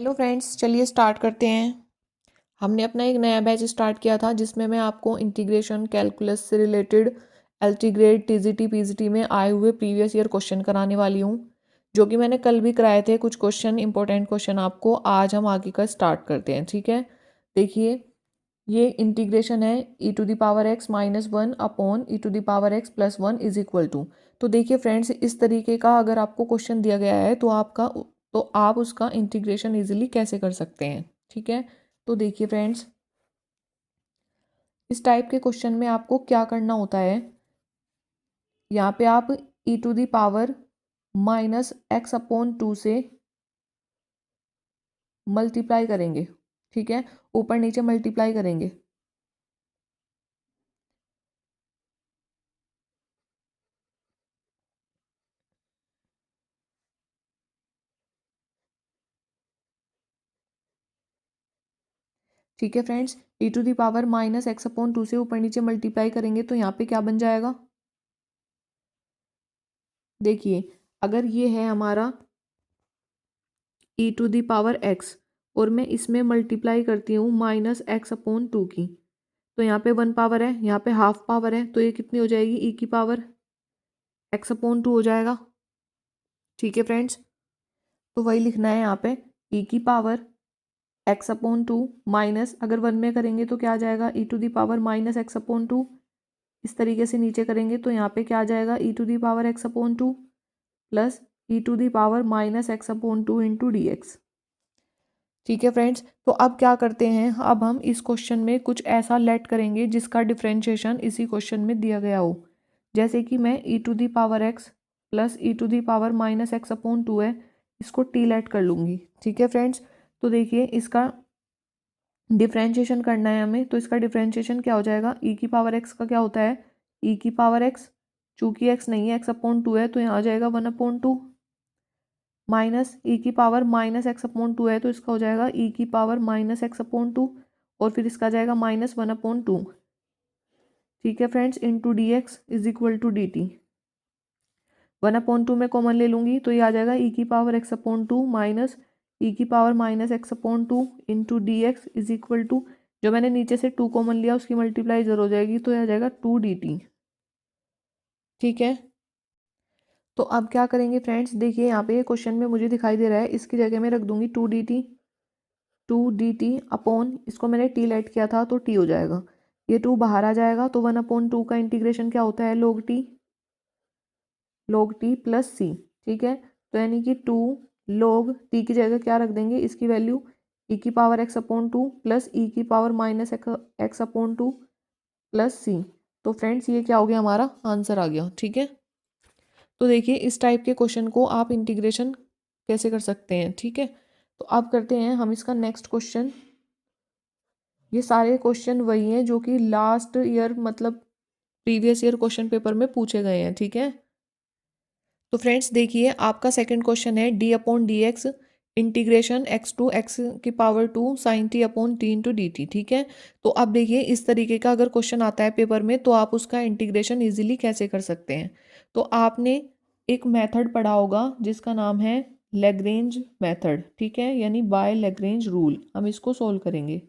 Hello friends, चलिए start करते हैं। हमने अपना एक नया बैच स्टार्ट किया था जिसमें मैं आपको इंटीग्रेशन कैलकुलस से रिलेटेड एल्टीग्रेड टीजीटी पीजीटी में आए हुए प्रीवियस ईयर क्वेश्चन कराने वाली हूँ, जो कि मैंने कल भी कराए थे। कुछ क्वेश्चन इंपॉर्टेंट क्वेश्चन आपको आज हम आगे का स्टार्ट करते हैं। ठीक है, देखिए ये इंटीग्रेशन है e⁻x-1 upon e⁻x+1 is equal to. तो देखिए फ्रेंड्स, इस तरीके का अगर आपको क्वेश्चन दिया गया है तो आप उसका इंटीग्रेशन इजीली कैसे कर सकते हैं। ठीक है, तो देखिए फ्रेंड्स, इस टाइप के क्वेश्चन में आपको क्या करना होता है। यहाँ पे आप e⁻−x/2 से मल्टीप्लाई करेंगे। ठीक है, ऊपर नीचे मल्टीप्लाई करेंगे। ठीक है फ्रेंड्स, e⁻−x/2 से ऊपर नीचे मल्टीप्लाई करेंगे तो यहाँ पे क्या बन जाएगा। देखिए, अगर ये है हमारा e⁻x और मैं इसमें मल्टीप्लाई करती हूँ -x/2 की, तो यहाँ पे 1 पावर है, यहाँ पे हाफ पावर है, तो ये कितनी हो जाएगी e⁻x/2 हो जाएगा। ठीक है फ्रेंड्स, तो वही लिखना है यहाँ पे e⁻x/2 माइनस, अगर 1 में करेंगे तो क्या आ जाएगा e⁻−x/2। इस तरीके से नीचे करेंगे तो यहाँ पे क्या आ जाएगा e⁻x/2 plus e⁻−x/2 into dx। ठीक है फ्रेंड्स, तो अब क्या करते हैं, अब हम इस क्वेश्चन में कुछ ऐसा लेट करेंगे जिसका डिफरेंशिएशन इसी क्वेश्चन में दिया गया हो। जैसे कि मैं e⁻x प्लस e⁻−x/2 है, इसको टी लेट कर लूँगी। ठीक है फ्रेंड्स, तो देखिए इसका डिफरेंशिएशन करना है हमें, तो इसका डिफरेंशिएशन क्या हो जाएगा। e⁻x का क्या होता है e⁻x, चूँकि x नहीं है x/2 है, तो यहाँ आ जाएगा 1/2 माइनस e⁻−x/2 है, तो इसका हो जाएगा e⁻−x/2 और फिर इसका जाएगा -1/2। ठीक है friends, into dx is equal to dt। 1/2 में कॉमन ले लूँगी तो ये आ जाएगा e⁻x/2 minus e⁻−x/2 into dx is equal to, जो मैंने नीचे से 2 कॉमन लिया उसकी मल्टीप्लाई इधर हो जाएगी, तो ये आ जाएगा 2 dt। ठीक है, तो अब क्या करेंगे फ्रेंड्स, देखिए यहाँ पे क्वेश्चन में मुझे दिखाई दे रहा है, इसकी जगह में रख दूंगी 2 dt अपॉन, इसको मैंने टी लेट किया था तो टी हो जाएगा, ये 2 बाहर आ जाएगा, तो 1/2 का इंटीग्रेशन क्या होता है log t प्लस सी। ठीक है, तो यानी कि 2 log t की जगह क्या रख देंगे, इसकी value e⁻x/2 plus e⁻−x/2 plus सी। तो फ्रेंड्स ये क्या हो गया, हमारा आंसर आ गया। ठीक है, तो देखिए इस टाइप के क्वेश्चन को आप इंटीग्रेशन कैसे कर सकते हैं। ठीक है, तो अब करते हैं हम इसका नेक्स्ट क्वेश्चन। ये सारे क्वेश्चन वही हैं जो कि लास्ट ईयर मतलब प्रीवियस ईयर क्वेश्चन पेपर में पूछे गए हैं। ठीक है, तो फ्रेंड्स देखिए आपका सेकंड क्वेश्चन है d/dx integration x/2 sin t/t into dt। ठीक है, तो अब देखिए इस तरीके का अगर क्वेश्चन आता है पेपर में तो आप उसका इंटीग्रेशन इजीली कैसे कर सकते हैं। तो आपने एक मेथड पढ़ा होगा जिसका नाम है लैग्रेंज मेथड। ठीक है, यानी बाय लैग्रेंज रूल। हम इसको सोल्व करेंगे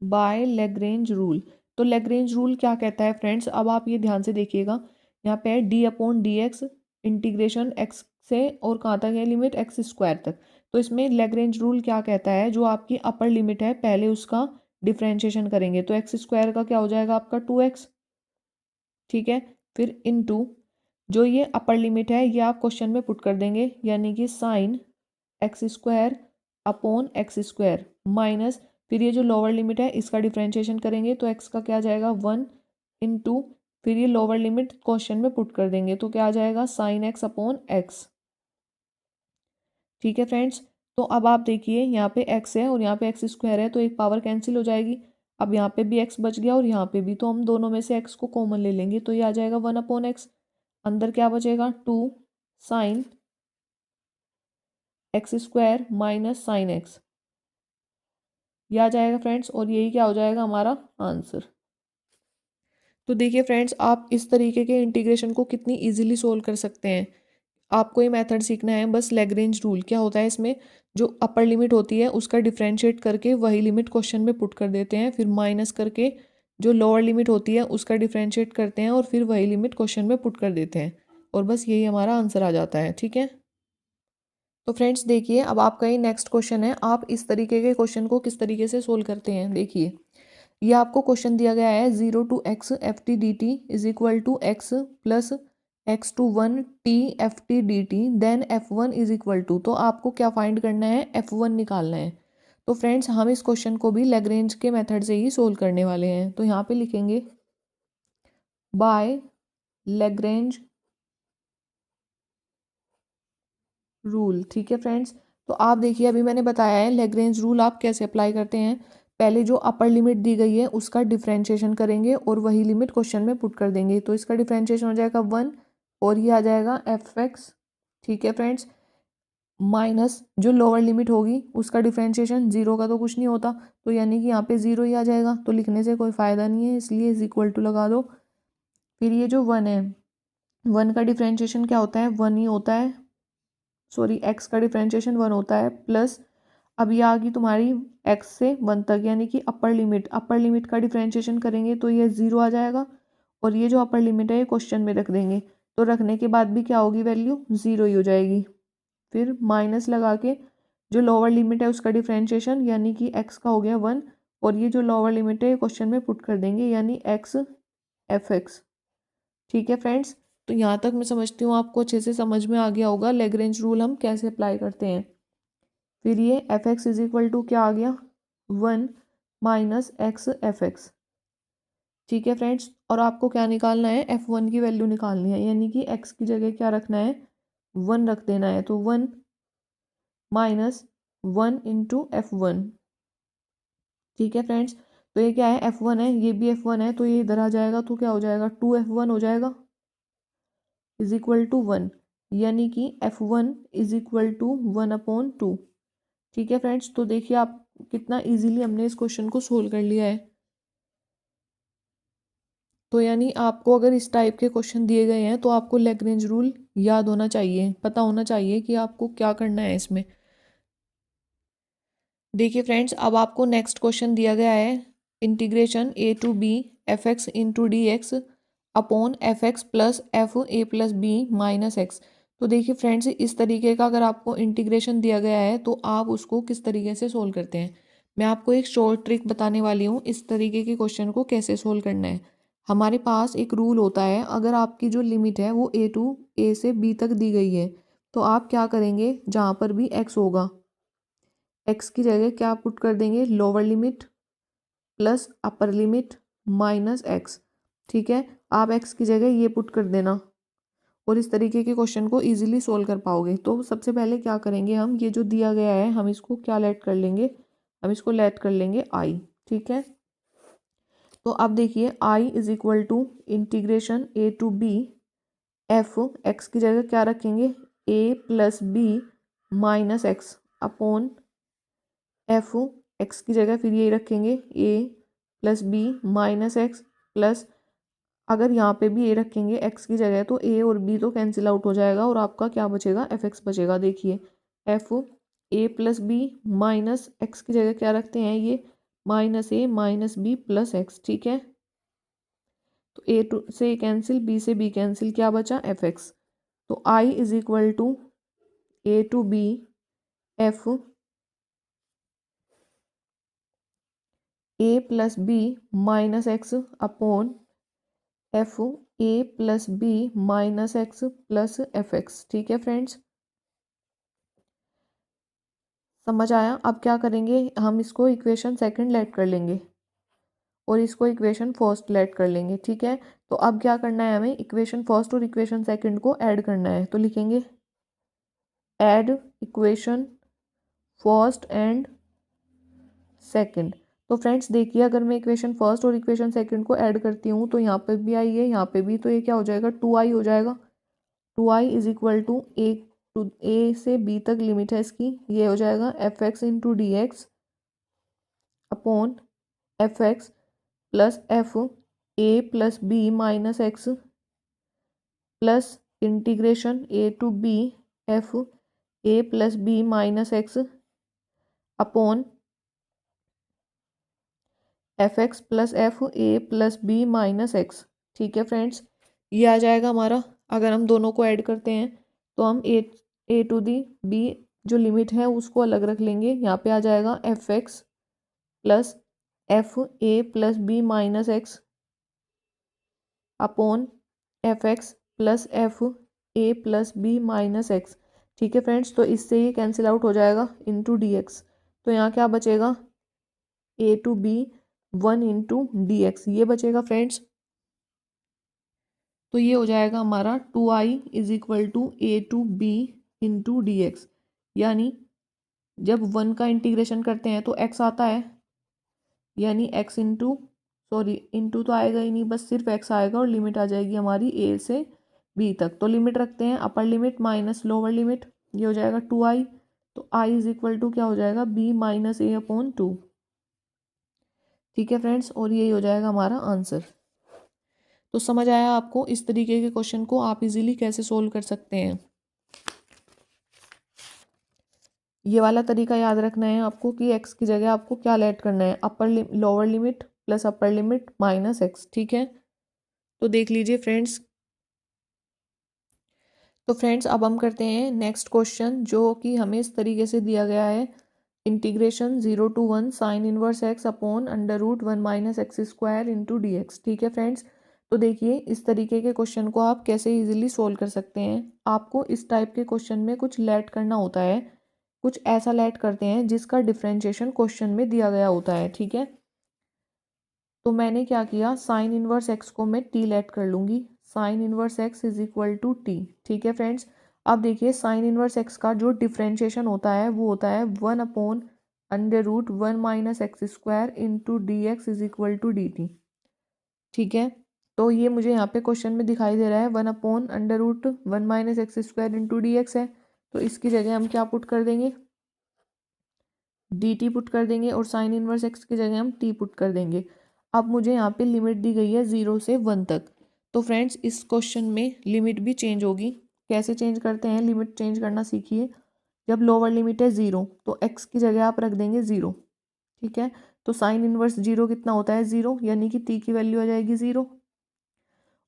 बाय लैग्रेंज रूल। तो लैग्रेंज रूल क्या कहता है फ्रेंड्स, अब आप ये ध्यान से देखिएगा, यहाँ पे है d/dx इंटीग्रेशन x से और कहाँ तक है लिमिट x² तक। तो इसमें लैग्रेंज रूल क्या कहता है, जो आपकी अपर लिमिट है पहले उसका डिफ्रेंशिएशन करेंगे, तो x² का क्या हो जाएगा आपका 2x। ठीक है, फिर इनटू जो ये अपर लिमिट है ये आप क्वेश्चन में पुट कर देंगे, यानी कि sign x² upon x² minus, फिर ये जो लोअर लिमिट है इसका डिफ्रेंशिएशन करेंगे तो x का क्या आ जाएगा 1 इंटू, फिर ये लोअर लिमिट क्वेश्चन में पुट कर देंगे तो क्या आ जाएगा साइन x अपॉन x। ठीक है फ्रेंड्स, तो अब आप देखिए यहाँ पे x है और यहाँ पे x² है, तो एक पावर कैंसिल हो जाएगी। अब यहाँ पे भी x बच गया और यहाँ पे भी, तो हम दोनों में से x को कॉमन ले लेंगे तो ये आ जाएगा 1/x। अंदर क्या बचेगा 2 sign x² minus sign x, ये आ जाएगा फ्रेंड्स, और यही क्या हो जाएगा हमारा आंसर। तो देखिए फ्रेंड्स, आप इस तरीके के इंटीग्रेशन को कितनी इजीली सोल्व कर सकते हैं। आपको ये मेथड सीखना है बस। लैग्रेंज रूल क्या होता है इसमें, जो अपर लिमिट होती है उसका डिफरेंशिएट करके वही लिमिट क्वेश्चन में पुट कर देते हैं, फिर माइनस करके जो लोअर लिमिट होती है उसका डिफरेंशिएट करते हैं और फिर वही लिमिट क्वेश्चन में पुट कर देते हैं, और बस यही हमारा आंसर आ जाता है। ठीक है, तो फ्रेंड्स देखिए अब आपका ये नेक्स्ट क्वेश्चन है, आप इस तरीके के क्वेश्चन को किस तरीके से सोल्व करते हैं। देखिए ये आपको क्वेश्चन दिया गया है 0 to x ft dt is equal to x plus x to 1 t ft dt then f1 is equal to, तो आपको क्या फाइंड करना है, f1 निकालना है। तो फ्रेंड्स हम इस क्वेश्चन को भी लैग्रेंज के मेथड से ही सोल्व करने वाले हैं, तो यहाँ पे लिखेंगे बाय लैग्रेंज रूल। ठीक है फ्रेंड्स, तो आप देखिए अभी मैंने बताया है लैग्रेंज रूल आप कैसे अप्लाई करते हैं। पहले जो अपर लिमिट दी गई है उसका डिफरेंशिएशन करेंगे और वही लिमिट क्वेश्चन में पुट कर देंगे, तो इसका डिफरेंशिएशन हो जाएगा 1 और ये आ जाएगा f(x). ठीक है फ्रेंड्स, माइनस जो लोअर लिमिट होगी उसका डिफरेंशिएशन, जीरो का तो कुछ नहीं होता, तो यानी कि यहाँ पे जीरो ही आ जाएगा, तो लिखने से कोई फ़ायदा नहीं है, इसलिए इज इक्वल टू लगा दो। फिर ये जो 1 है, 1 का डिफरेंशिएशन क्या होता है, 1 ही होता है, सॉरी x का डिफरेंशिएशन 1 होता है, प्लस अब ये आ गई तुम्हारी x से 1 तक यानी कि अपर लिमिट, अपर लिमिट का डिफरेंशिएशन करेंगे तो ये 0 आ जाएगा, और ये जो अपर लिमिट है ये क्वेश्चन में रख देंगे, तो रखने के बाद भी क्या होगी, वैल्यू 0 ही हो जाएगी। फिर माइनस लगा के जो लोअर लिमिट है उसका डिफरेंशिएशन यानी कि x का हो गया 1, और ये जो लोअर लिमिट है ये क्वेश्चन में पुट कर देंगे यानी x f(x). ठीक है फ्रेंड्स, तो यहाँ तक मैं समझती हूँ आपको अच्छे से समझ में आ गया होगा लैग्रेंज रूल हम कैसे अप्लाई करते हैं। फिर ये f(x) इज इक्वल टू क्या आ गया, 1 माइनस x f(x). ठीक है फ्रेंड्स, और आपको क्या निकालना है, f1 की वैल्यू निकालनी है, यानी कि x की जगह क्या रखना है, 1 रख देना है, तो 1 माइनस 1 इंटू f1। ठीक है फ्रेंड्स, तो ये क्या है, f1 है, ये भी f1 है, तो ये इधर आ जाएगा, तो क्या हो जाएगा, 2f1 हो जाएगा इज इक्वल टू 1, यानी कि f1 इज इक्वल टू 1/2। ठीक है फ्रेंड्स, तो देखिए आप कितना इजीली हमने इस क्वेश्चन को सोल्व कर लिया है। तो यानी आपको अगर इस टाइप के क्वेश्चन दिए गए हैं तो आपको लैग्रेंज रूल याद होना चाहिए, पता होना चाहिए कि आपको क्या करना है इसमें। देखिए फ्रेंड्स अब आपको नेक्स्ट क्वेश्चन दिया गया है, integration a to b f(x) into D x upon f(x) plus f(a plus b minus x। तो देखिए फ्रेंड्स इस तरीके का अगर आपको इंटीग्रेशन दिया गया है तो आप उसको किस तरीके से सोल्व करते हैं, मैं आपको एक शॉर्ट ट्रिक बताने वाली हूँ इस तरीके के क्वेश्चन को कैसे सोल्व करना है। हमारे पास एक रूल होता है, अगर आपकी जो लिमिट है वो a से b तक दी गई है, तो आप क्या करेंगे, जहाँ पर भी x होगा x की जगह क्या पुट कर देंगे, lower limit plus upper limit minus x। ठीक है, आप x की जगह ये पुट कर देना और इस तरीके के क्वेश्चन को इजीली सोल्व कर पाओगे। तो सबसे पहले क्या करेंगे, हम ये जो दिया गया है हम इसको क्या लेट कर लेंगे, हम इसको लेट कर लेंगे i। ठीक है, तो अब देखिए i is equal to integration a to b f, x की जगह क्या रखेंगे, a plus b minus x upon F, X की जगह फिर यही रखेंगे A plus B minus x plus, अगर यहाँ पे भी ए रखेंगे एक्स की जगह तो ए और बी तो कैंसिल आउट हो जाएगा और आपका क्या बचेगा, एफ एक्स बचेगा। देखिए एफ ए प्लस बी माइनस एक्स की जगह क्या रखते हैं, ये minus A minus B plus X. ठीक है, तो ए टू से कैंसिल, बी से बी कैंसिल, क्या बचा, एफ एक्स। तो I is equal to a to b F A plus B minus x upon F A plus B minus x plus F X. ठीक है friends, समझ आया। अब क्या करेंगे, हम इसको इक्वेशन सेकंड लेट कर लेंगे और इसको इक्वेशन फर्स्ट लेट कर लेंगे। ठीक है, तो अब क्या करना है, हमें इक्वेशन फर्स्ट और इक्वेशन सेकंड को ऐड करना है, तो लिखेंगे add equation first and second. तो फ्रेंड्स देखिए अगर मैं इक्वेशन फर्स्ट और इक्वेशन सेकंड को ऐड करती हूँ तो यहाँ पे भी आई है, यहाँ पे भी, तो ये क्या हो जाएगा, 2i हो जाएगा। 2i इज इक्वल टू ए से बी तक लिमिट है इसकी, ये हो जाएगा f x into D x upon F x plus f A plus B minus x plus integration a to b f A plus B minus x upon F x plus f A plus B minus x. ठीक है friends, ये आ जाएगा हमारा। अगर हम दोनों को ऐड करते हैं तो हम ए टू दी बी जो लिमिट है उसको अलग रख लेंगे। यहाँ पे आ जाएगा एफ एक्स प्लस एफ ए plus B minus x upon F x plus f ए प्लस बी माइनस एक्स। ठीक है फ्रेंड्स, तो इससे ये कैंसिल आउट हो जाएगा इंटू डी एक्स। तो यहाँ क्या बचेगा, A to B 1 into D X, ये बचेगा फ्रेंड्स। तो ये हो जाएगा हमारा 2i is equal to A to B into D X. यानी जब 1 का इंटीग्रेशन करते हैं तो x आता है, यानी x इंटू सॉरी इंटू तो आएगा ही नहीं, बस सिर्फ x आएगा और लिमिट आ जाएगी हमारी a से b तक। तो लिमिट रखते हैं, upper limit minus lower limit, ये हो जाएगा 2i। तो i इज इक्वल टू क्या हो जाएगा, b माइनस ए अपॉन 2। ठीक है फ्रेंड्स, और यही हो जाएगा हमारा आंसर। तो समझ आया आपको इस तरीके के क्वेश्चन को आप इजीली कैसे सोल्व कर सकते हैं। ये वाला तरीका याद रखना है आपको कि x की जगह आपको क्या ऐड करना है, lower limit plus upper limit minus x. ठीक है, तो देख लीजिए फ्रेंड्स। तो फ्रेंड्स अब हम करते हैं नेक्स्ट क्वेश्चन, जो कि हमें इस तरीके से दिया गया है, integration 0 to 1 sine inverse x upon under root 1 minus x square into D x. ठीक है फ्रेंड्स, तो देखिए इस तरीके के क्वेश्चन को आप कैसे इजीली सोल्व कर सकते हैं। आपको इस टाइप के क्वेश्चन में कुछ लेट करना होता है, कुछ ऐसा लेट करते हैं जिसका डिफरेंशिएशन क्वेश्चन में दिया गया होता है। ठीक है, तो मैंने क्या किया, साइन इनवर्स एक्स को मैं टी लेट कर लूँगी, sine inverse x is equal to t. ठीक है फ्रेंड्स, अब देखिए साइन इनवर्स एक्स का जो डिफरेंशिएशन होता है वो होता है 1 upon under root 1 minus x square into D x is equal to d t. ठीक है, तो ये मुझे यहाँ पे क्वेश्चन में दिखाई दे रहा है 1 upon under root 1 minus x square into D x है। तो इसकी जगह हम क्या पुट कर देंगे, डी टी पुट कर देंगे, और साइन इनवर्स एक्स की जगह हम टी पुट कर देंगे। अब मुझे यहाँ पे लिमिट दी गई है 0 से 1 तक। तो फ्रेंड्स इस क्वेश्चन में लिमिट भी चेंज होगी। कैसे चेंज करते हैं, लिमिट चेंज करना सीखिए। जब लोअर लिमिट है 0 तो x की जगह आप रख देंगे 0। ठीक है, तो साइन इनवर्स 0 कितना होता है, 0, यानी कि t की वैल्यू आ जाएगी 0।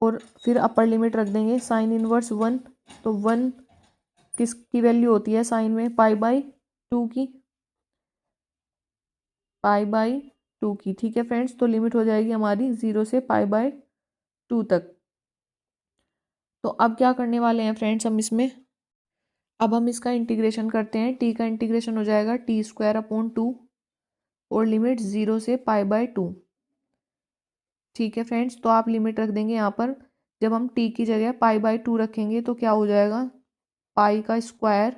और फिर अपर लिमिट रख देंगे साइन इनवर्स 1, तो 1 किसकी वैल्यू होती है साइन में, पाई बाई 2 की, पाई बाई 2 की। ठीक है फ्रेंड्स, तो लिमिट हो जाएगी हमारी 0 से पाई बाई 2 तक। तो अब क्या करने वाले हैं फ्रेंड्स हम इसमें, अब हम इसका इंटीग्रेशन करते हैं। टी का इंटीग्रेशन हो जाएगा टी स्क्वायर अपॉन 2 और लिमिट 0 से पाई बाई 2। ठीक है फ्रेंड्स, तो आप लिमिट रख देंगे यहाँ पर। जब हम टी की जगह पाई बाई 2 रखेंगे तो क्या हो जाएगा, पाई का स्क्वायर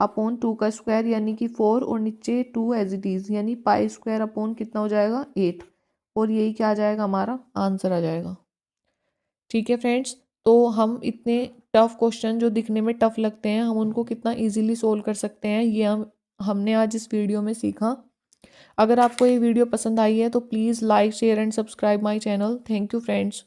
अपॉन 2 का स्क्वायर यानी कि 4, और नीचे 2 एज इट इज़, यानी पाई स्क्वायर अपॉन कितना हो जाएगा 8। और यही क्या आ जाएगा, हमारा आंसर आ जाएगा। ठीक है फ्रेंड्स, तो हम इतने टफ क्वेश्चन जो दिखने में टफ लगते हैं हम उनको कितना इजीली सोल्व कर सकते हैं, ये हमने आज इस वीडियो में सीखा। अगर आपको ये वीडियो पसंद आई है तो please like share and subscribe my channel. Thank you friends.